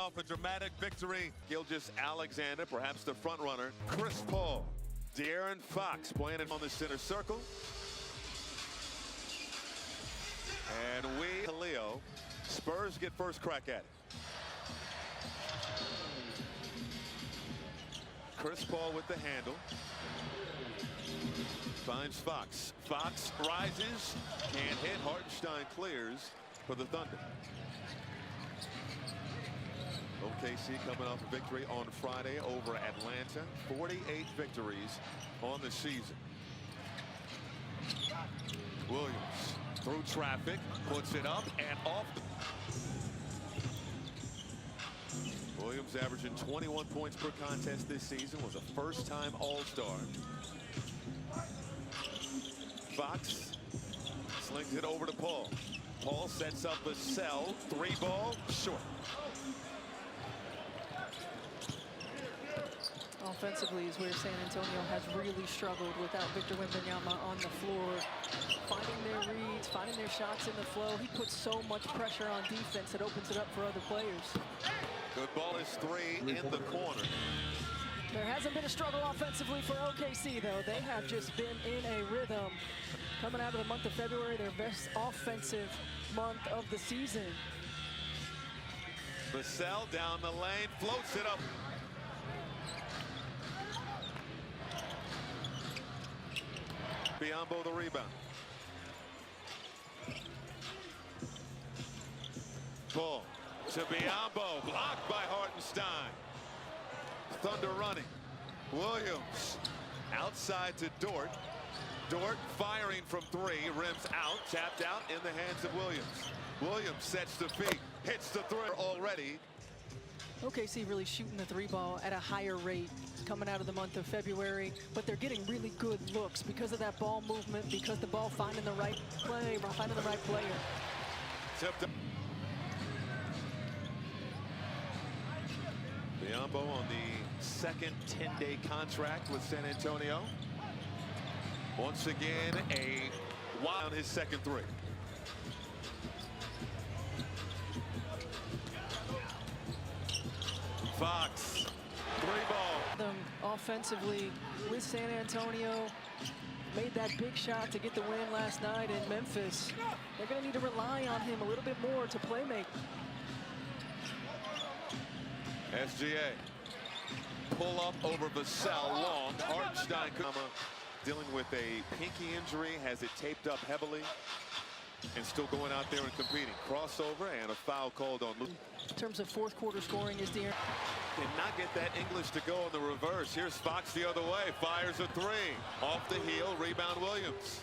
off a dramatic victory. Gilgeous-Alexander, perhaps the front runner. Chris Paul, De'Aaron Fox playing it on the center circle. And Leo. Spurs get first crack at it. Chris Paul with the handle. Finds Fox. Fox rises. Can't hit. Hartenstein clears for the Thunder. OKC coming off a victory on Friday over Atlanta. 48 victories on the season. Williams through traffic, puts it up and off. Williams averaging 21 points per contest this season, was a first-time All-Star. Fox slings it over to Paul. Paul sets up a cell, 3-ball, short. Offensively is where San Antonio has really struggled without Victor Wembanyama on the floor. Finding their reads, finding their shots in the flow. He puts so much pressure on defense that opens it up for other players. Good ball is 3 in the corner. There hasn't been a struggle offensively for OKC, though. They have just been in a rhythm. Coming out of the month of February, their best offensive month of the season. Vassell down the lane, floats it up. Biyombo the rebound. Paul to Biyombo, blocked by Hartenstein. Thunder running. Williams outside to Dort. Dort firing from 3, rims out, tapped out in the hands of Williams. Williams sets the feet, hits the 3 already. OKC really shooting the 3-ball at a higher rate coming out of the month of February, but they're getting really good looks because of that ball movement, because the ball finding the right play, finding the right player. Tipped up. Biyombo on the second 10-day contract with San Antonio. Once again, a wild on his second 3. Fox, 3-ball. Them offensively with San Antonio. Made that big shot to get the win last night in Memphis. They're going to need to rely on him a little bit more to play make. SGA. Pull up over Vassell, long. Hartenstein dealing with a pinky injury, has it taped up heavily, and still going out there and competing. Crossover and a foul called on. In terms of fourth quarter scoring is De'Aaron. Did not get that English to go in the reverse. Here's Fox the other way, fires a 3. Off the heel, rebound Williams.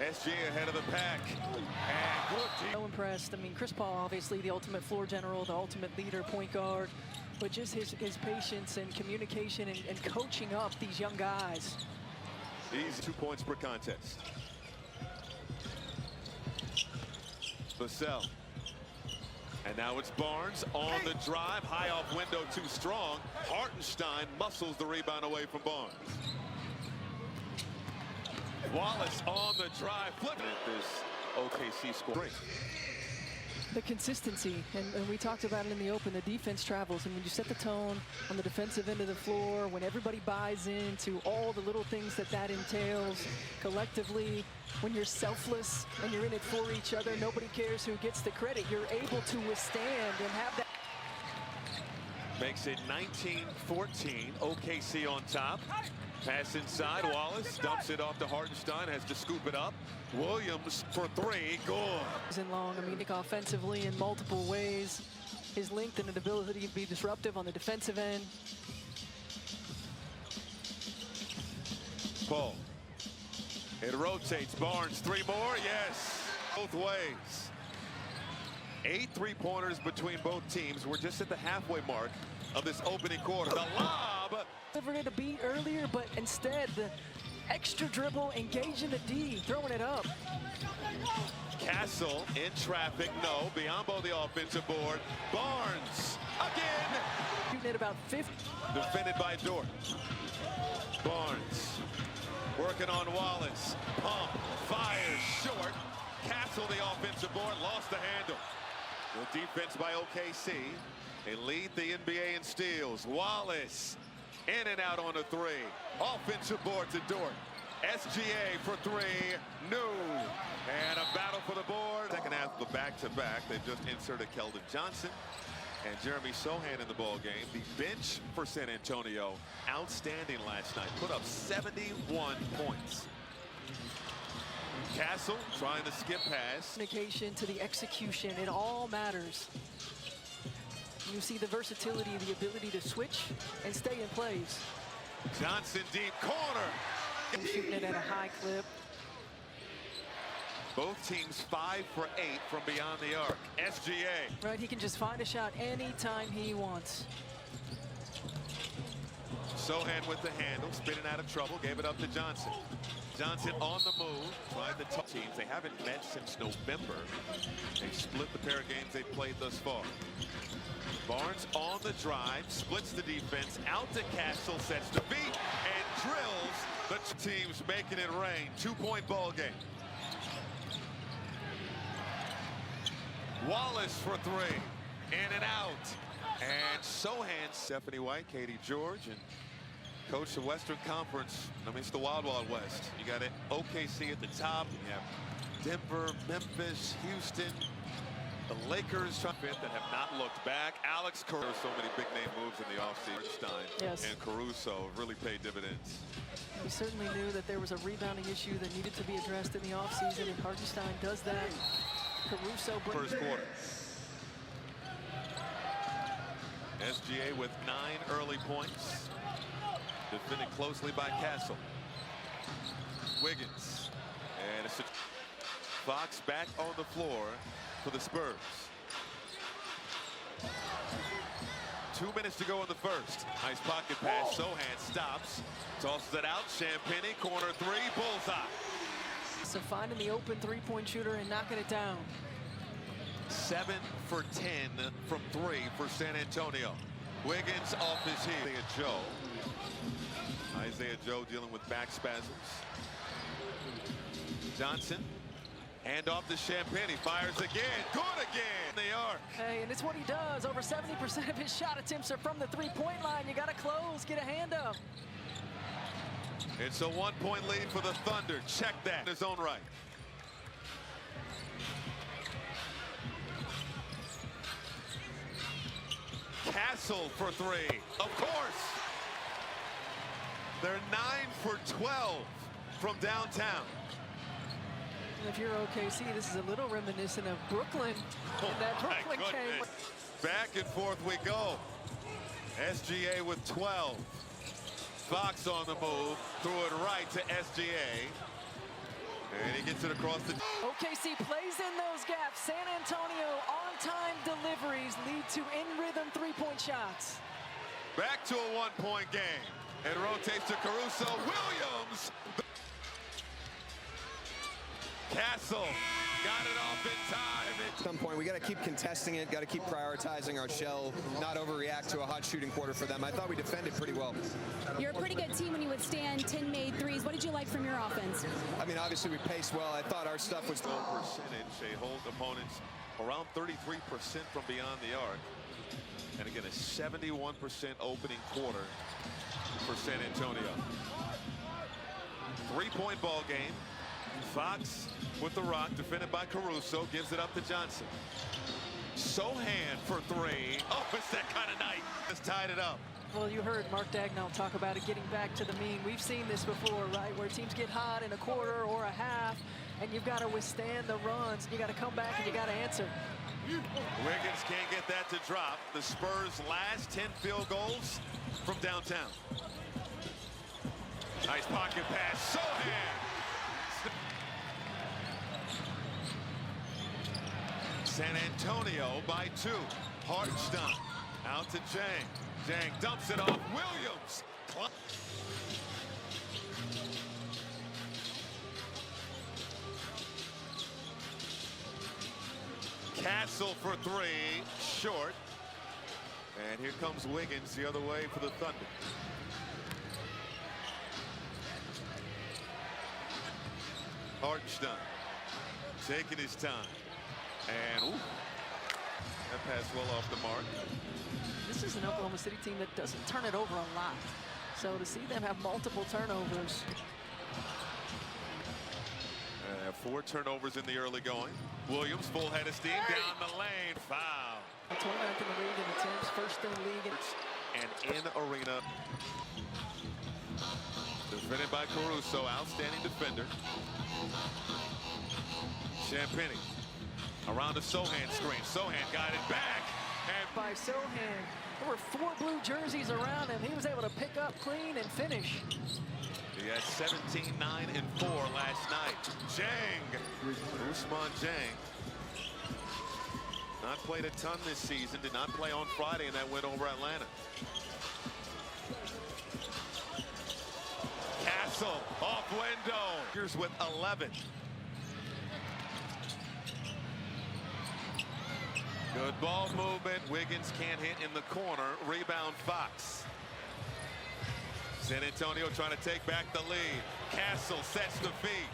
SGA ahead of the pack. And good. So impressed. I mean, Chris Paul, obviously the ultimate floor general, the ultimate leader, point guard, but just his patience and communication and coaching up these young guys. Easy 2 points per contest. Vassell. And now it's Barnes on the drive. High off window, too strong. Hartenstein muscles the rebound away from Barnes. Wallace on the drive. Flipping at this OKC score. The consistency, and we talked about it in the open, the defense travels, and when you set the tone on the defensive end of the floor, when everybody buys into all the little things that entails collectively, when you're selfless and you're in it for each other, nobody cares who gets the credit. You're able to withstand and have that. Makes it 19-14, OKC on top. Pass inside, Wallace dumps it off to Hartenstein, has to scoop it up. Williams for 3, good. And long, I mean, offensively in multiple ways. His length and an ability to be disruptive on the defensive end. Paul. It rotates, Barnes, 3 more, yes. Both ways. 8 3-pointers between both teams. We're just at the halfway mark of this opening quarter. The lob. Delivered it a beat earlier, but instead the extra dribble, engaging the D, throwing it up. Castle in traffic, no. Biyombo the offensive board. Barnes again. Shooting at about 50. Defended by Dort. Barnes working on Wallace. Pump, fires short. Castle the offensive board, lost the handle. The defense by OKC. They lead the NBA in steals. Wallace in and out on a three. Offensive board to Dort. SGA for three. No. And a battle for the board. Second half of the back-to-back. They've just inserted Keldon Johnson and Jeremy Sohan in the ball game. The bench for San Antonio, outstanding last night. Put up 71 points. Castle trying to skip pass. Communication to the execution, it all matters. You see the versatility, the ability to switch and stay in plays. Johnson deep corner. Shooting it at a high clip. Both teams 5 for 8 from beyond the arc. SGA. Right, he can just find a shot anytime he wants. Sohan with the handle, spinning out of trouble, gave it up to Johnson. Johnson on the move, trying to touch teams. They haven't met since November. They split the pair of games they've played thus far. Barnes on the drive, splits the defense, out to Castle, sets the beat, and drills. The teams making it rain. 2-point ball game. Wallace for three, in and out. And Sohan, Stephanie White, Katie George, and coach the Western Conference. I mean, it's the Wild Wild West. You got it, OKC at the top. You have Denver, Memphis, Houston. The Lakers that have not looked back. Alex Caruso, so many big name moves in the offseason. Stein yes. And Caruso really paid dividends. We certainly knew that there was a rebounding issue that needed to be addressed in the offseason, and Hartenstein does that. Caruso brings first quarter. SGA with 9 early points. Defended closely by Castle. Wiggins. And it's Fox back on the floor for the Spurs. 2 minutes to go in the first. Nice pocket pass. Sohan stops. Tosses it out. Champagny, corner three. Bullseye. So finding the open three-point shooter and knocking it down. 7 for 10 from 3 for San Antonio. Wiggins off his heel. Isaiah Joe dealing with back spasms. Johnson. Hand off to Champagny. Fires again. Good again. They are. Hey, and it's what he does. Over 70% of his shot attempts are from the three-point line. You got to close. Get a hand up. It's a 1-point lead for the Thunder. Check that in his own right. Castle for three. Of course. They're 9 for 12 from downtown. If you're OKC, this is a little reminiscent of Brooklyn. And that Brooklyn came. Back and forth we go. SGA with 12. Fox on the move. Threw it right to SGA. And he gets it across the... OKC plays in those gaps. San Antonio on-time deliveries lead to in-rhythm three-point shots. Back to a 1-point game. It rotates to Caruso. Williams. Castle got it off in time. At some point, we got to keep contesting it, got to keep prioritizing our shell, not overreact to a hot shooting quarter for them. I thought we defended pretty well. You're a pretty good team when you withstand 10 made threes. What did you like from your offense? I mean, obviously we paced well. I thought our stuff was... Percentage. They hold opponents around 33% from beyond the arc. And again, a 71% opening quarter for San Antonio. 3-point ball game. Fox with the rock, defended by Caruso, gives it up to Johnson. Sohan for three. Oh, it's that kind of night. Just tied it up. Well, you heard Mark Dagnall talk about it getting back to the mean. We've seen this before, right? Where teams get hot in a quarter or a half, and you've got to withstand the runs. You got to come back and you got to answer. Wiggins can't get that to drop. The Spurs' last 10 field goals from downtown. Nice pocket pass. Sohan. San Antonio by 2. Hartenstein out to Jang. Jang dumps it off. Williams. Castle for three. Short. And here comes Wiggins the other way for the Thunder. Hartenstein taking his time. And ooh. That pass well off the mark. This is an Oklahoma City team that doesn't turn it over a lot. So to see them have multiple turnovers. 4 turnovers in the early going. Williams, full head of steam, down the lane, foul. 29th in the league in attempts, first in the league. And in arena. Defended by Caruso, outstanding defender. Champagny around the Sohan screen. Sohan got it back. And By Sohan, there were 4 blue jerseys around him. He was able to pick up clean and finish. he had 17, 9, and 4 last night. Jang, Usman Jang. Not played a ton this season. Did not play on Friday in that win over Atlanta. Castle off window. Here's with 11. Good ball movement. Wiggins can't hit in the corner. Rebound Fox. San Antonio trying to take back the lead. Castle sets the feet.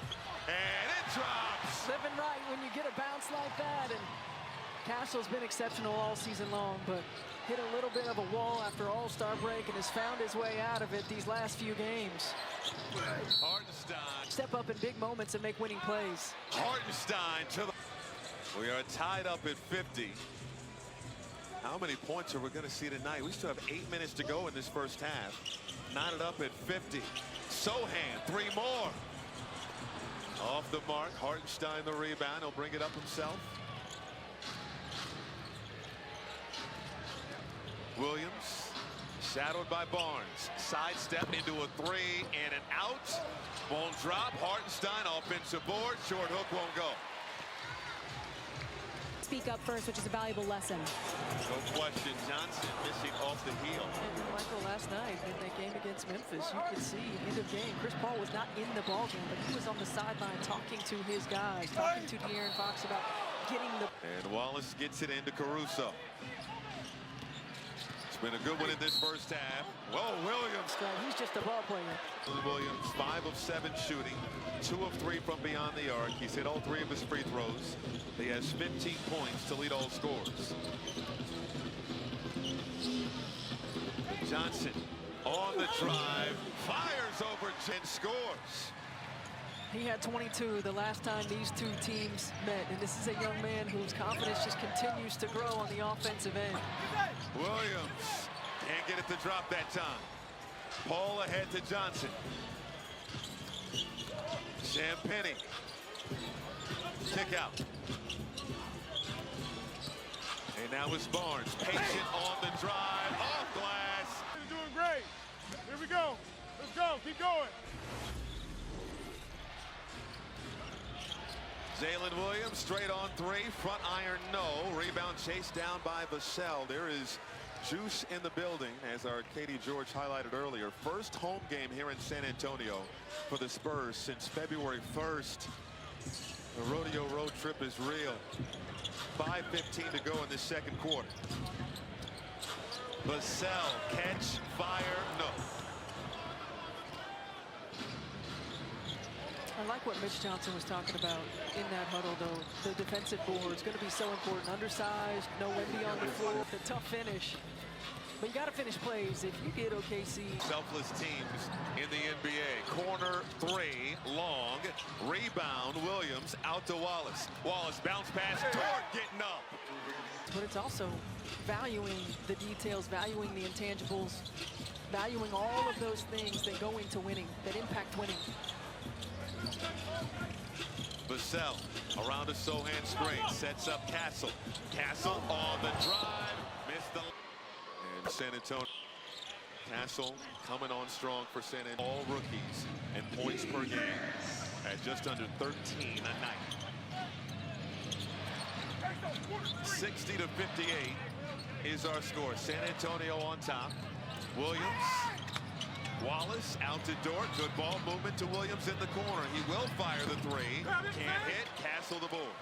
And it drops. Living right when you get a bounce like that. And Castle's been exceptional all season long, but hit a little bit of a wall after All-Star break and has found his way out of it these last few games. Hartenstein. Step up in big moments and make winning plays. Hartenstein to the... We are tied up at 50. How many points are we going to see tonight? We still have 8 minutes to go in this first half. Knotted up at 50. Sohan, 3 more. Off the mark. Hartenstein the rebound. He'll bring it up himself. Williams, shadowed by Barnes. Sidestep into a 3 and an out. Won't drop. Hartenstein, offensive board. Short hook won't go. Speak up first, which is a valuable lesson. No question. Johnson missing off the heel. And Michael, last night in that game against Memphis, you could see end of game, Chris Paul was not in the ballgame, but he was on the sideline talking to his guys, talking to De'Aaron Fox about getting the... And Wallace gets it into Caruso. It's been a good one in this first half. Whoa, Williams. He's just a ball player. Williams, 5 of 7 shooting, 2 of 3 from beyond the arc. He's hit all 3 of his free throws. He has 15 points to lead all scores. Johnson on the drive, fires over and scores. He had 22 the last time these two teams met, and this is a young man whose confidence just continues to grow on the offensive end. Williams can't get it to drop that time. Paul ahead to Johnson. Champagny. Kick out. And now it's Barnes. Patient on the drive. Off glass. You're doing great. Here we go. Let's go. Keep going. Jalen Williams straight on 3. Front iron no. Rebound chased down by Vassell. There is juice in the building, as our Katie George highlighted earlier. First home game here in San Antonio for the Spurs since February 1st. The rodeo road trip is real. 5:15 to go in the second quarter. Vassell, catch, fire, no. I like what Mitch Johnson was talking about in that huddle, though. The defensive board is going to be so important. Undersized, no Wemby on the floor, the tough finish. But you got to finish plays if you get OKC. Selfless teams in the NBA. Corner 3, long. Rebound, Williams out to Wallace. Wallace bounce pass, Dort getting up. But it's also valuing the details, valuing the intangibles, valuing all of those things that go into winning, that impact winning. Vassell around the Sohan screen, sets up Castle. Castle on the drive, missed the... And San Antonio. Castle coming on strong for San Antonio. All rookies and points per game at just under 13 a night. 60 to 58 is our score. San Antonio on top. Williams. Wallace out to Dort. Good ball movement to Williams in the corner. He will fire the 3. Can't hit. Castle the board.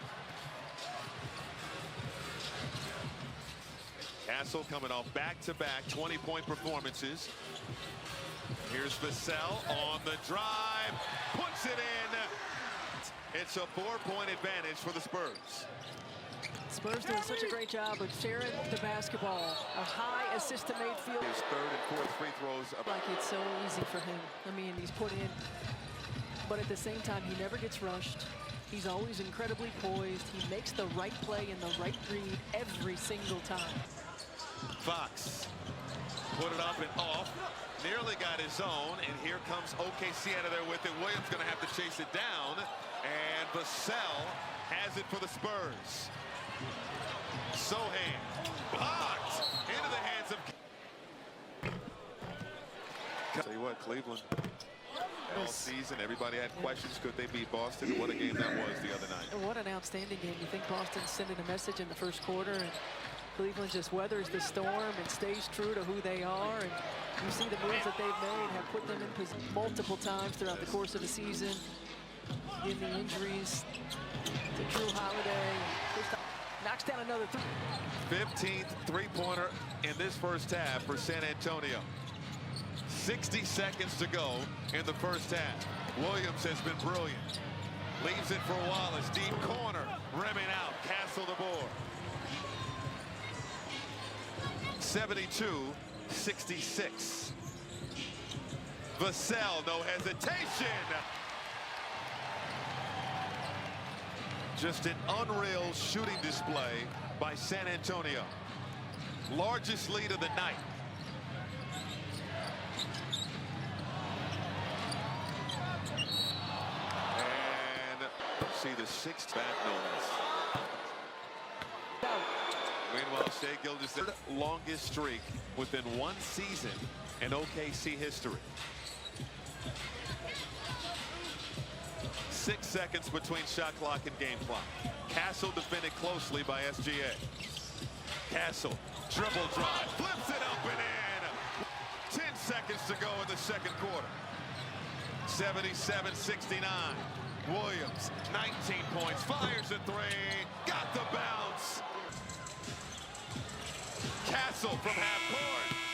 Castle coming off back-to-back 20-point performances. Here's Vassell on the drive. Puts it in. It's a 4-point advantage for the Spurs. Spurs doing such a great job of sharing the basketball. A high assist-to-made field. His third and fourth free throws. Like it's so easy for him. I mean, he's put in, but at the same time, he never gets rushed. He's always incredibly poised. He makes the right play and the right read every single time. Fox put it up and off. Nearly got his own, and here comes OKC out of there with it. Williams going to have to chase it down, and Vassell has it for the Spurs. Sohan blocked into the hands of. Tell you what, Cleveland. All season, everybody had questions. Could they beat Boston? What a game that was the other night. What an outstanding game. You think Boston's sending a message in the first quarter, and Cleveland just weathers the storm and stays true to who they are. And you see the moves that they've made have put them in position multiple times throughout the course of the season. In the injuries to Drew Holiday. Knocks down another three. 15th three-pointer in this first half for San Antonio. 60 seconds to go in the first half. Williams has been brilliant. Leaves it for Wallace. Deep corner. Rimming out. Castle the board. 72-66. Vassell, no hesitation. Just an unreal shooting display by San Antonio. Largest lead of the night. See the sixth back notice. Meanwhile, Shai Gilgeous, third longest streak within one season in OKC history. 6 seconds between shot clock and game clock. Castle defended closely by SGA. Castle, dribble drive, flips it up and in. 10 seconds to go in the second quarter. 77-69. Williams, 19 points, fires a three, got the bounce. Castle from half court.